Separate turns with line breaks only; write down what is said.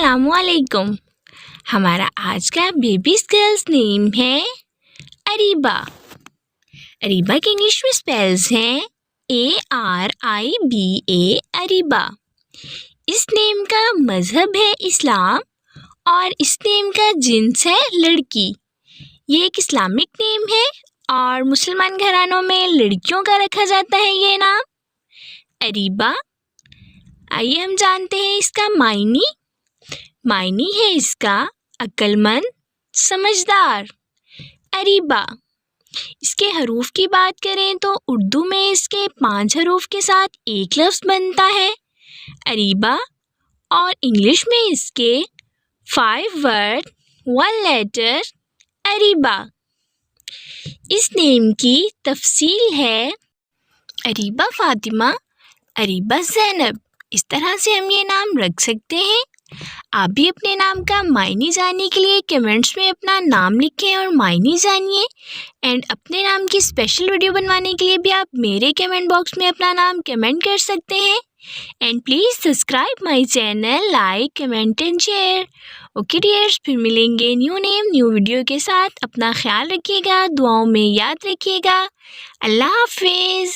अस्सलाम वालेकुम। हमारा आज का बेबीज गर्ल्स नेम है अरीबा। अरीबा के इंग्लिश में स्पेल्स हैं ARIBA, अरीबा। इस नेम का मज़हब है इस्लाम और इस नेम का जिन्स है लड़की। ये एक इस्लामिक नेम है और मुसलमान घरानों में लड़कियों का रखा जाता है ये नाम अरीबा। आइए हम जानते हैं इसका मायनी है इसका अक्लमंद, समझदार। अरीबा। इसके हरूफ की बात करें तो उर्दू में इसके 5 हरूफ के साथ एक लफ्ज़ बनता है अरीबा और इंग्लिश में इसके 5 वर्ड 1 लेटर अरीबा। इस नेम की तफसील है अरीबा फ़ातिमा, अरीबा ज़ैनब। इस तरह से हम ये नाम रख सकते हैं। आप भी अपने नाम का मायने जानने के लिए कमेंट्स में अपना नाम लिखें और मायने जानिए। एंड अपने नाम की स्पेशल वीडियो बनवाने के लिए भी आप मेरे कमेंट बॉक्स में अपना नाम कमेंट कर सकते हैं। And please subscribe my channel, like, comment and share. Okay dears, फिर मिलेंगे न्यू नेम न्यू वीडियो के साथ। अपना ख्याल रखिएगा, दुआओं में याद रखिएगा। अल्लाह हाफिज़।